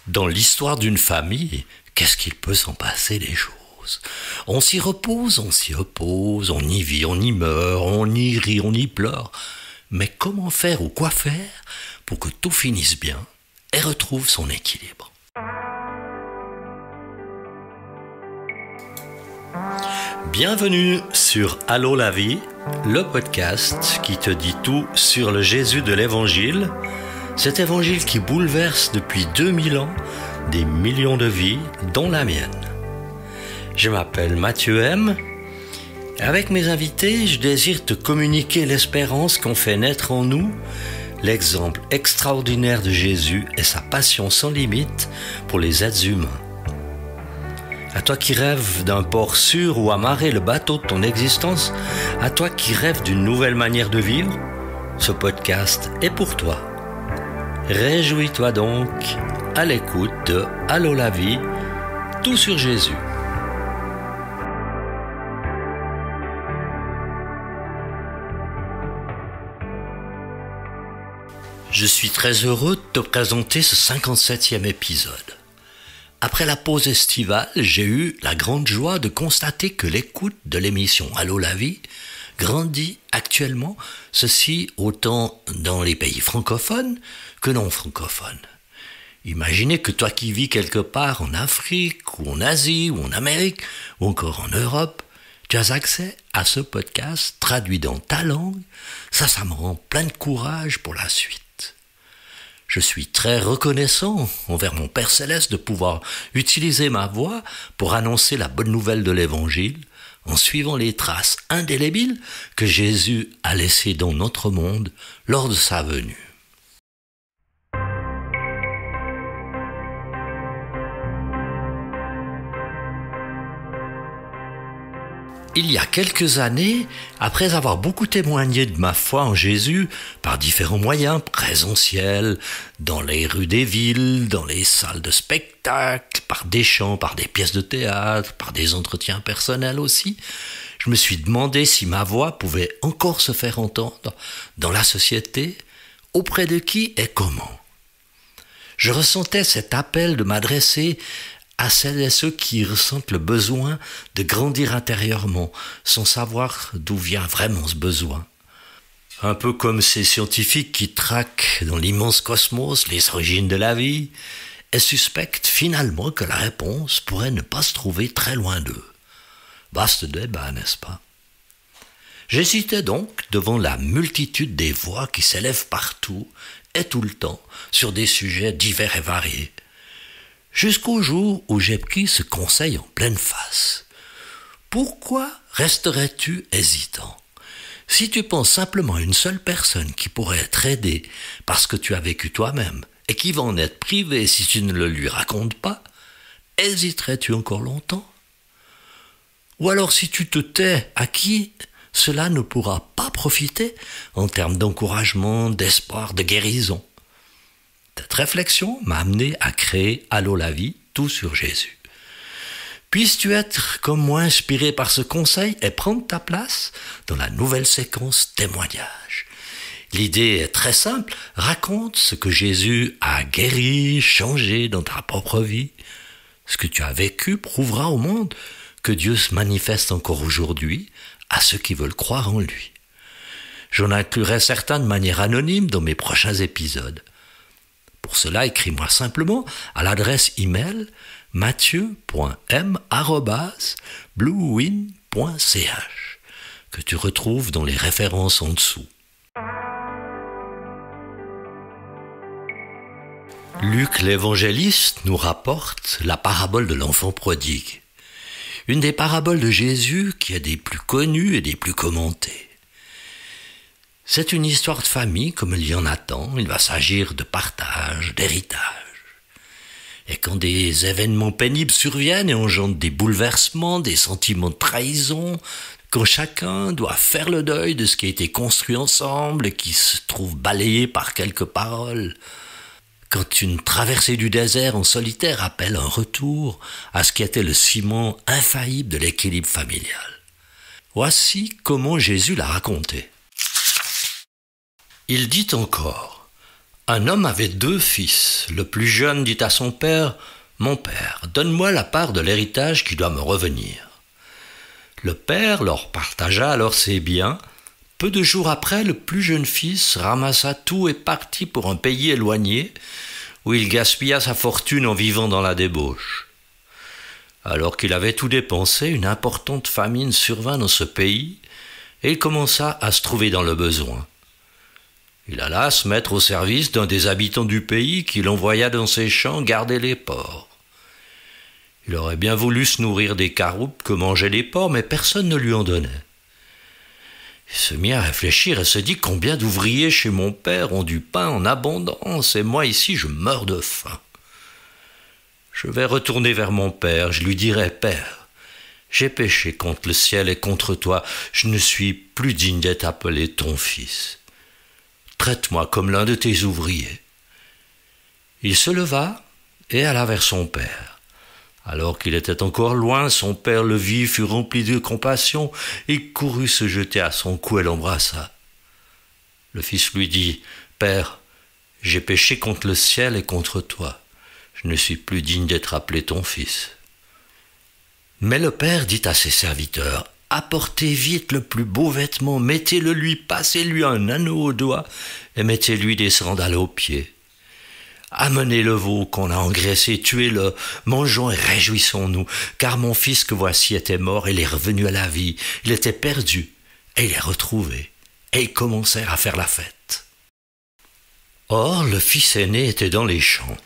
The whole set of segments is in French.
Dans l'histoire d'une famille, qu'est-ce qu'il peut s'en passer des choses? On s'y repose, on s'y oppose, on y vit, on y meurt, on y rit, on y pleure. Mais comment faire ou quoi faire pour que tout finisse bien et retrouve son équilibre? Bienvenue sur Allô la vie, le podcast qui te dit tout sur le Jésus de l'Évangile, cet Évangile qui bouleverse depuis 2000 ans des millions de vies, dont la mienne. Je m'appelle Mathieu M. Avec mes invités, je désire te communiquer l'espérance qu'ont fait naître en nous l'exemple extraordinaire de Jésus et sa passion sans limite pour les êtres humains. À toi qui rêves d'un port sûr où amarrer le bateau de ton existence, à toi qui rêves d'une nouvelle manière de vivre, ce podcast est pour toi. Réjouis-toi donc à l'écoute de Allô la vie, tout sur Jésus. Je suis très heureux de te présenter ce 57e épisode. Après la pause estivale, j'ai eu la grande joie de constater que l'écoute de l'émission Allô la vie grandit actuellement, ceci autant dans les pays francophones que non francophones. Imaginez que toi qui vis quelque part en Afrique, ou en Asie, ou en Amérique, ou encore en Europe, tu as accès à ce podcast traduit dans ta langue. Ça me rend plein de courage pour la suite. Je suis très reconnaissant envers mon Père Céleste de pouvoir utiliser ma voix pour annoncer la bonne nouvelle de l'Évangile en suivant les traces indélébiles que Jésus a laissées dans notre monde lors de sa venue. Il y a quelques années, après avoir beaucoup témoigné de ma foi en Jésus par différents moyens présentiels, dans les rues des villes, dans les salles de spectacle, par des chants, par des pièces de théâtre, par des entretiens personnels aussi, je me suis demandé si ma voix pouvait encore se faire entendre dans la société, auprès de qui et comment. Je ressentais cet appel de m'adresser à celles et ceux qui ressentent le besoin de grandir intérieurement, sans savoir d'où vient vraiment ce besoin. Un peu comme ces scientifiques qui traquent dans l'immense cosmos les origines de la vie et suspectent finalement que la réponse pourrait ne pas se trouver très loin d'eux. Vaste débat, n'est-ce pas? J'hésitais donc devant la multitude des voix qui s'élèvent partout et tout le temps sur des sujets divers et variés. Jusqu'au jour où j'ai pris ce conseil en pleine face. Pourquoi resterais-tu hésitant? Si tu penses simplement à une seule personne qui pourrait être aidée parce que tu as vécu toi-même et qui va en être privée si tu ne le lui racontes pas, hésiterais-tu encore longtemps? Ou alors si tu te tais, à qui cela ne pourra pas profiter en termes d'encouragement, d'espoir, de guérison? Cette réflexion m'a amené à créer Allô la vie, tout sur Jésus. Puisses-tu être comme moi inspiré par ce conseil et prendre ta place dans la nouvelle séquence témoignage. L'idée est très simple, raconte ce que Jésus a guéri, changé dans ta propre vie. Ce que tu as vécu prouvera au monde que Dieu se manifeste encore aujourd'hui à ceux qui veulent croire en lui. J'en inclurai certains de manière anonyme dans mes prochains épisodes. Pour cela, écris-moi simplement à l'adresse email mathieu.m@bluewin.ch que tu retrouves dans les références en dessous. Luc l'évangéliste nous rapporte la parabole de l'enfant prodigue, une des paraboles de Jésus qui est des plus connues et des plus commentées. C'est une histoire de famille comme il y en a tant, il va s'agir de partage, d'héritage. Et quand des événements pénibles surviennent et engendrent des bouleversements, des sentiments de trahison, quand chacun doit faire le deuil de ce qui a été construit ensemble et qui se trouve balayé par quelques paroles, quand une traversée du désert en solitaire appelle un retour à ce qui était le ciment infaillible de l'équilibre familial. Voici comment Jésus l'a raconté. Il dit encore : Un homme avait 2 fils. Le plus jeune dit à son père « Mon père, donne-moi la part de l'héritage qui doit me revenir. » Le père leur partagea alors ses biens. Peu de jours après, le plus jeune fils ramassa tout et partit pour un pays éloigné, où il gaspilla sa fortune en vivant dans la débauche. Alors qu'il avait tout dépensé, une importante famine survint dans ce pays, et il commença à se trouver dans le besoin. Il alla se mettre au service d'un des habitants du pays qui l'envoya dans ses champs garder les porcs. Il aurait bien voulu se nourrir des caroupes que mangeaient les porcs, mais personne ne lui en donnait. Il se mit à réfléchir et se dit combien d'ouvriers chez mon père ont du pain en abondance, et moi ici je meurs de faim. Je vais retourner vers mon père, je lui dirai « Père, j'ai péché contre le ciel et contre toi, je ne suis plus digne d'être appelé ton fils. Traite-moi comme l'un de tes ouvriers. » Il se leva et alla vers son père. Alors qu'il était encore loin, son père le vit, fut rempli de compassion, et courut se jeter à son cou et l'embrassa. Le fils lui dit « Père, j'ai péché contre le ciel et contre toi. Je ne suis plus digne d'être appelé ton fils. » Mais le père dit à ses serviteurs « Apportez vite le plus beau vêtement, mettez-le lui, passez-lui un anneau au doigt et mettez-lui des sandales aux pieds. Amenez le veau qu'on a engraissé, tuez-le, mangeons et réjouissons-nous, car mon fils que voici était mort et il est revenu à la vie. Il était perdu et il est retrouvé. » Et ils commencèrent à faire la fête. Or, le fils aîné était dans les champs.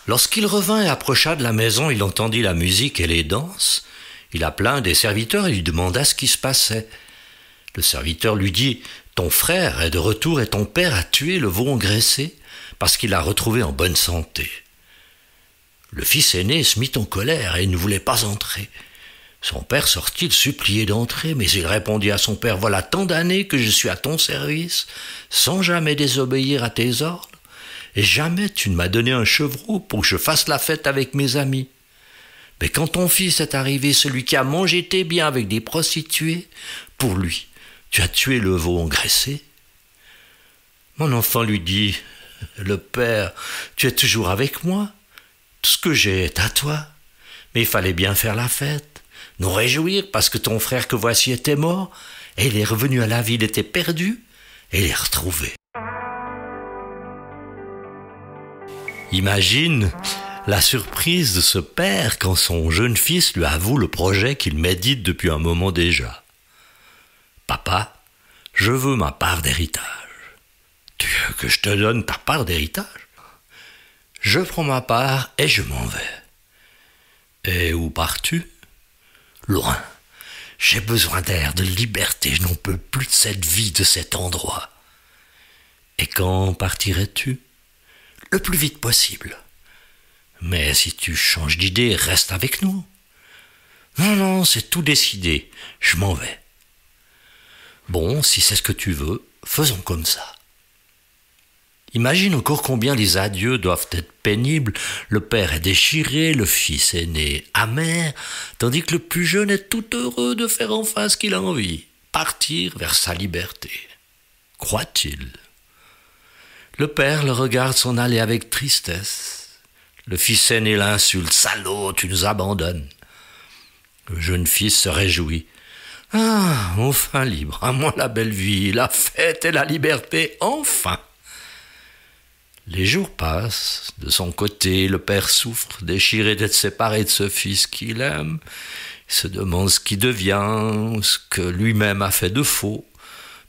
Lorsqu'il revint et approcha de la maison, il entendit la musique et les danses. Il appela un des serviteurs et lui demanda ce qui se passait. Le serviteur lui dit « Ton frère est de retour et ton père a tué le veau engraissé parce qu'il l'a retrouvé en bonne santé. » Le fils aîné se mit en colère et ne voulait pas entrer. Son père sortit le supplier d'entrer, mais il répondit à son père « Voilà tant d'années que je suis à ton service, sans jamais désobéir à tes ordres, et jamais tu ne m'as donné un chevreau pour que je fasse la fête avec mes amis. Mais quand ton fils est arrivé, celui qui a mangé tes biens avec des prostituées, pour lui, tu as tué le veau engraissé. » Mon enfant lui dit « Le père, tu es toujours avec moi, tout ce que j'ai est à toi, mais il fallait bien faire la fête, nous réjouir parce que ton frère que voici était mort, et il est revenu à la vie, il était perdu, et il est retrouvé. » Imagine la surprise de ce père quand son jeune fils lui avoue le projet qu'il médite depuis un moment déjà. « Papa, je veux ma part d'héritage. » « Tu veux que je te donne ta part d'héritage ? » « Je prends ma part et je m'en vais. »« Et où pars-tu ? » ?»« Loin. J'ai besoin d'air, de liberté. Je n'en peux plus de cette vie, de cet endroit. »« Et quand partirais-tu ? » ?»« Le plus vite possible. »« Mais si tu changes d'idée, reste avec nous. »« Non, non, c'est tout décidé. Je m'en vais. »« Bon, si c'est ce que tu veux, faisons comme ça. » Imagine encore combien les adieux doivent être pénibles. Le père est déchiré, le fils aîné amer, tandis que le plus jeune est tout heureux de faire enfin ce qu'il a envie, partir vers sa liberté. Croit-il ? Le père le regarde s'en aller avec tristesse. Le fils aîné l'insulte. « Salaud, tu nous abandonnes. » Le jeune fils se réjouit. « Ah, enfin libre, à moi la belle vie, la fête et la liberté, enfin !» Les jours passent. De son côté, le père souffre, déchiré d'être séparé de ce fils qu'il aime. Il se demande ce qu'il devient, ce que lui-même a fait de faux,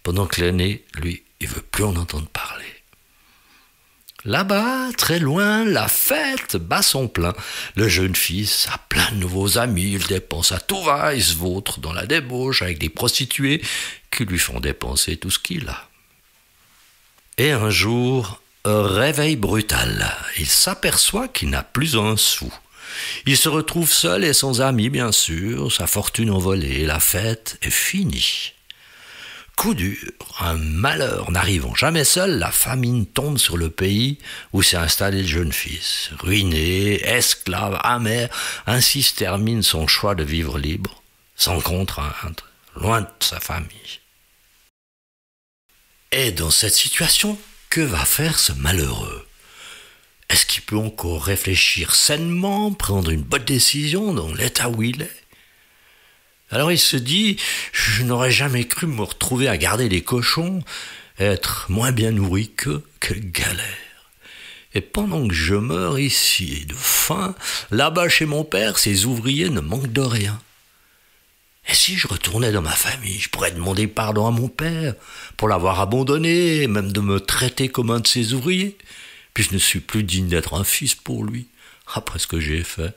pendant que l'aîné, lui, il veut plus en entendre parler. Là-bas, très loin, la fête bat son plein. Le jeune fils a plein de nouveaux amis, il dépense à tout va, il se vautre dans la débauche avec des prostituées qui lui font dépenser tout ce qu'il a. Et un jour, un réveil brutal. Il s'aperçoit qu'il n'a plus un sou. Il se retrouve seul et sans amis, bien sûr, sa fortune envolée, la fête est finie. Coup dur, un malheur n'arrivant jamais seul, la famine tombe sur le pays où s'est installé le jeune fils. Ruiné, esclave, amer, ainsi se termine son choix de vivre libre, sans contrainte, loin de sa famille. Et dans cette situation, Que va faire ce malheureux? Est-ce qu'il peut encore réfléchir sainement, prendre une bonne décision dans l'état où il est? Alors il se dit, je n'aurais jamais cru me retrouver à garder les cochons, être moins bien nourri qu'eux, quelle galère. Et pendant que je meurs ici de faim, là-bas chez mon père, ses ouvriers ne manquent de rien. Et si je retournais dans ma famille, je pourrais demander pardon à mon père pour l'avoir abandonné, et même de me traiter comme un de ses ouvriers. Puis je ne suis plus digne d'être un fils pour lui, après ce que j'ai fait.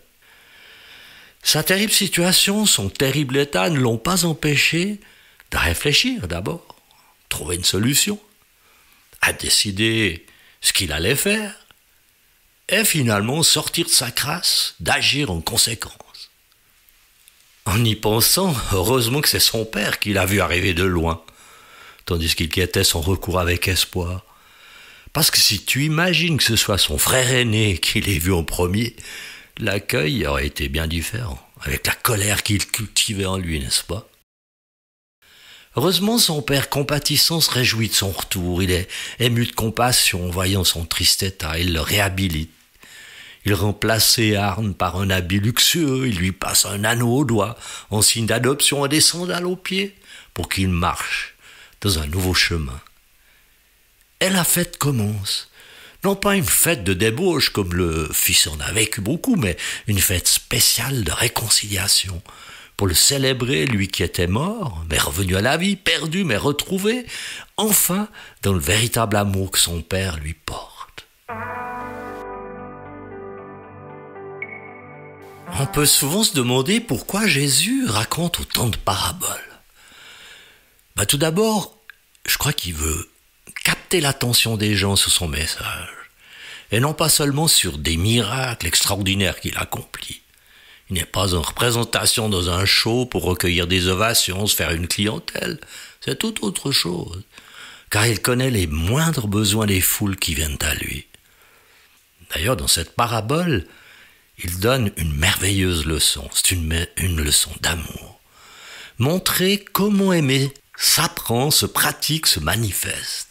Sa terrible situation, son terrible état ne l'ont pas empêché de réfléchir d'abord, trouver une solution, à décider ce qu'il allait faire, et finalement sortir de sa crasse, d'agir en conséquence. En y pensant, heureusement que c'est son père qui l'a vu arriver de loin, tandis qu'il quittait son recours avec espoir. Parce que si tu imagines que ce soit son frère aîné qui l'ait vu en premier, l'accueil aurait été bien différent, avec la colère qu'il cultivait en lui, n'est-ce pas? Heureusement, son père compatissant se réjouit de son retour. Il est ému de compassion, voyant son triste état. Il le réhabilite. Il remplace ses harnes par un habit luxueux. Il lui passe un anneau au doigt, en signe d'adoption, et des sandales aux pieds, pour qu'il marche dans un nouveau chemin. Et la fête commence. Non pas une fête de débauche comme le fils en a vécu beaucoup, mais une fête spéciale de réconciliation. Pour le célébrer, lui qui était mort, mais revenu à la vie, perdu, mais retrouvé, enfin dans le véritable amour que son père lui porte. On peut souvent se demander pourquoi Jésus raconte autant de paraboles. Tout d'abord, je crois qu'il veut capter l'attention des gens sur son message, et non pas seulement sur des miracles extraordinaires qu'il accomplit. Il n'est pas en représentation dans un show pour recueillir des ovations, se faire une clientèle. C'est tout autre chose, car il connaît les moindres besoins des foules qui viennent à lui. D'ailleurs, dans cette parabole, il donne une merveilleuse leçon. C'est une leçon d'amour. Montrer comment aimer s'apprend, se pratique, se manifeste.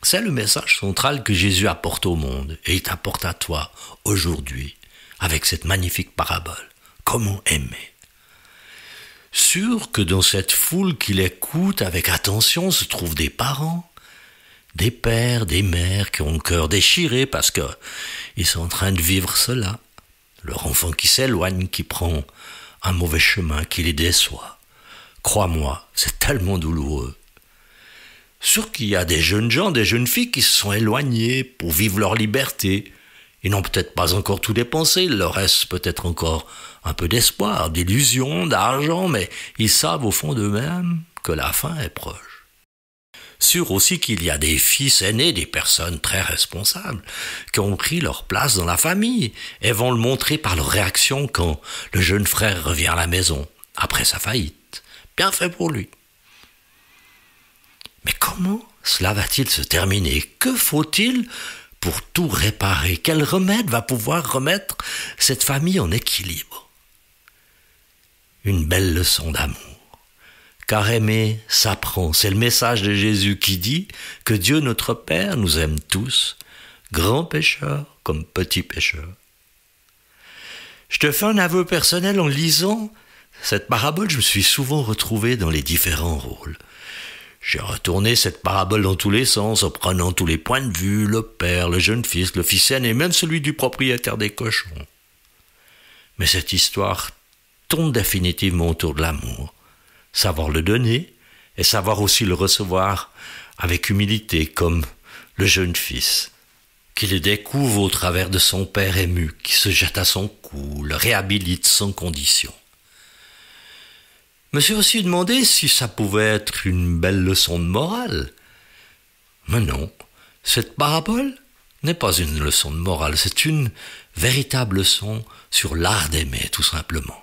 C'est le message central que Jésus apporte au monde, et il t'apporte à toi aujourd'hui, avec cette magnifique parabole. Comment aimer? Sûr que dans cette foule qui l'écoute avec attention se trouvent des parents, des pères, des mères qui ont le cœur déchiré parce qu'ils sont en train de vivre cela. Leur enfant qui s'éloigne, qui prend un mauvais chemin, qui les déçoit. Crois-moi, c'est tellement douloureux. Sûr qu'il y a des jeunes gens, des jeunes filles qui se sont éloignés pour vivre leur liberté. Ils n'ont peut-être pas encore tout dépensé, il leur reste peut-être encore un peu d'espoir, d'illusion, d'argent, mais ils savent au fond d'eux-mêmes que la fin est proche. Sûr aussi qu'il y a des fils aînés, des personnes très responsables, qui ont pris leur place dans la famille et vont le montrer par leur réaction quand le jeune frère revient à la maison, après sa faillite. Bien fait pour lui. Mais comment cela va-t-il se terminer? Que faut-il pour tout réparer? Quel remède va pouvoir remettre cette famille en équilibre? Une belle leçon d'amour. Car aimer s'apprend. C'est le message de Jésus qui dit que Dieu notre Père nous aime tous, grands pécheurs comme petits pécheurs. Je te fais un aveu personnel en lisant cette parabole, je me suis souvent retrouvé dans les différents rôles. J'ai retourné cette parabole dans tous les sens, en prenant tous les points de vue, le père, le jeune fils, le fils aîné, et même celui du propriétaire des cochons. Mais cette histoire tourne définitivement autour de l'amour. Savoir le donner, et savoir aussi le recevoir avec humilité, comme le jeune fils, qui le découvre au travers de son père ému, qui se jette à son cou, le réhabilite sans condition. Je me suis aussi demandé si ça pouvait être une belle leçon de morale. Mais non, cette parabole n'est pas une leçon de morale, c'est une véritable leçon sur l'art d'aimer, tout simplement.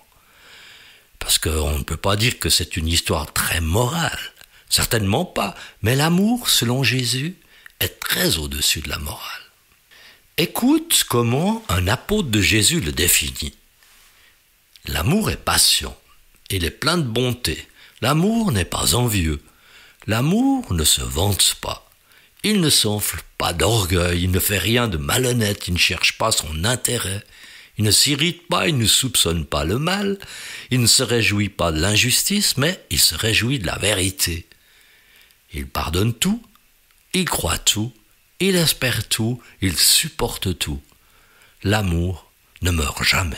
Parce qu'on ne peut pas dire que c'est une histoire très morale, certainement pas, mais l'amour, selon Jésus, est très au-dessus de la morale. Écoute comment un apôtre de Jésus le définit. L'amour est patient. Il est plein de bonté. L'amour n'est pas envieux. L'amour ne se vante pas. Il ne s'enfle pas d'orgueil, il ne fait rien de malhonnête, il ne cherche pas son intérêt. Il ne s'irrite pas, il ne soupçonne pas le mal, il ne se réjouit pas de l'injustice, mais il se réjouit de la vérité. Il pardonne tout, il croit tout, il espère tout, il supporte tout. L'amour ne meurt jamais.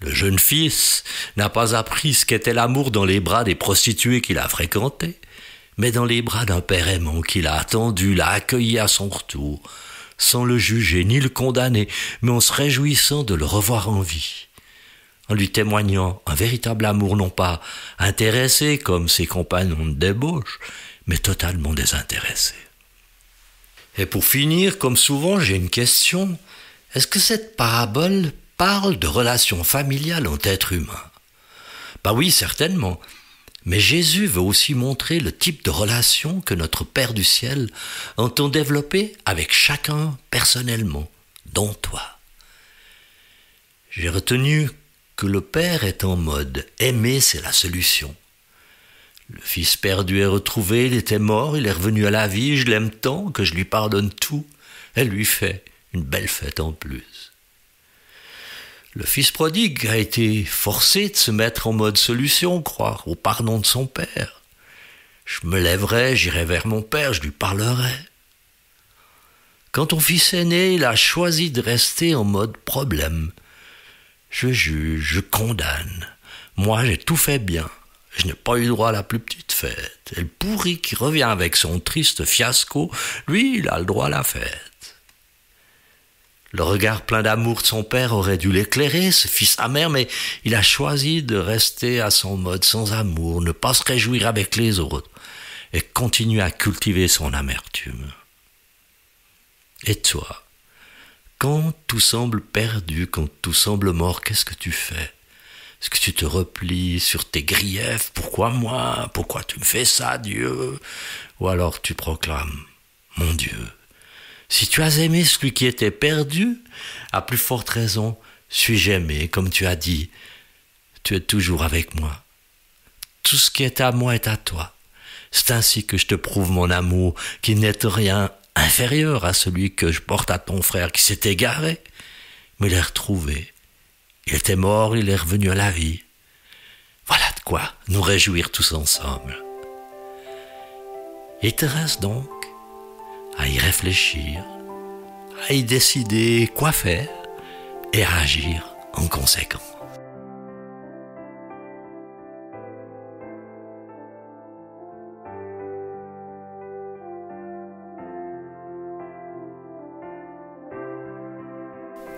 Le jeune fils n'a pas appris ce qu'était l'amour dans les bras des prostituées qu'il a fréquentées, mais dans les bras d'un père aimant qui l'a attendu, l'a accueilli à son retour, sans le juger ni le condamner, mais en se réjouissant de le revoir en vie, en lui témoignant un véritable amour non pas intéressé comme ses compagnons de débauche, mais totalement désintéressé. Et pour finir, comme souvent, j'ai une question. Est-ce que cette parabole parle de relations familiales entre êtres humains? Oui, certainement. Mais Jésus veut aussi montrer le type de relation que notre Père du ciel entend développer avec chacun personnellement, dont toi. J'ai retenu que le Père est en mode « aimer, c'est la solution ». Le fils perdu est retrouvé, il était mort, il est revenu à la vie, je l'aime tant que je lui pardonne tout. Elle lui fait une belle fête en plus. Le fils prodigue a été forcé de se mettre en mode solution, croire au pardon de son père. Je me lèverai, j'irai vers mon père, je lui parlerai. Quand ton fils est né, il a choisi de rester en mode problème. Je juge, je condamne. Moi, j'ai tout fait bien. Je n'ai pas eu droit à la plus petite fête. Et le pourri qui revient avec son triste fiasco, lui, il a le droit à la fête. Le regard plein d'amour de son père aurait dû l'éclairer, ce fils amer, mais il a choisi de rester à son mode sans amour, ne pas se réjouir avec les autres, et continuer à cultiver son amertume. Et toi, quand tout semble perdu, quand tout semble mort, qu'est-ce que tu fais ? Est-ce que tu te replies sur tes griefs? Pourquoi moi? Pourquoi tu me fais ça, Dieu? Ou alors tu proclames, mon Dieu, si tu as aimé celui qui était perdu, à plus forte raison, suis-je aimé, comme tu as dit, tu es toujours avec moi. Tout ce qui est à moi est à toi. C'est ainsi que je te prouve mon amour, qui n'est rien inférieur à celui que je porte à ton frère qui s'est égaré, mais il est retrouvé. Il était mort, il est revenu à la vie. Voilà de quoi nous réjouir tous ensemble. Il te reste donc à y réfléchir, à y décider quoi faire et à agir en conséquence.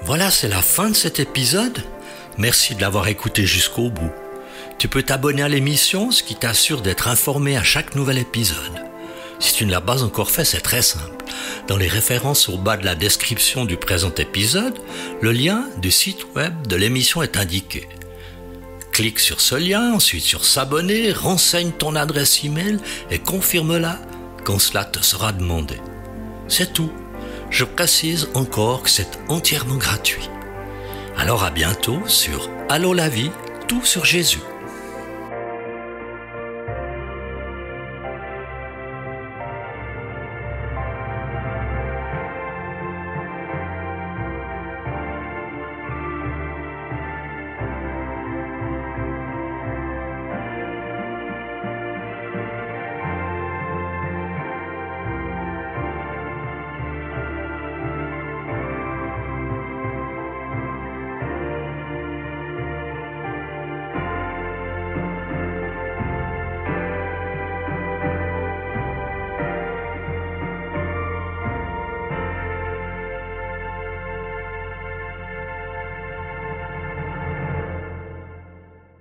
Voilà, c'est la fin de cet épisode. Merci de l'avoir écouté jusqu'au bout. Tu peux t'abonner à l'émission, ce qui t'assure d'être informé à chaque nouvel épisode. Si tu ne l'as pas encore fait, c'est très simple. Dans les références au bas de la description du présent épisode, le lien du site web de l'émission est indiqué. Clique sur ce lien, ensuite sur s'abonner, renseigne ton adresse email et confirme-la quand cela te sera demandé. C'est tout. Je précise encore que c'est entièrement gratuit. Alors à bientôt sur Allô la vie, tout sur Jésus.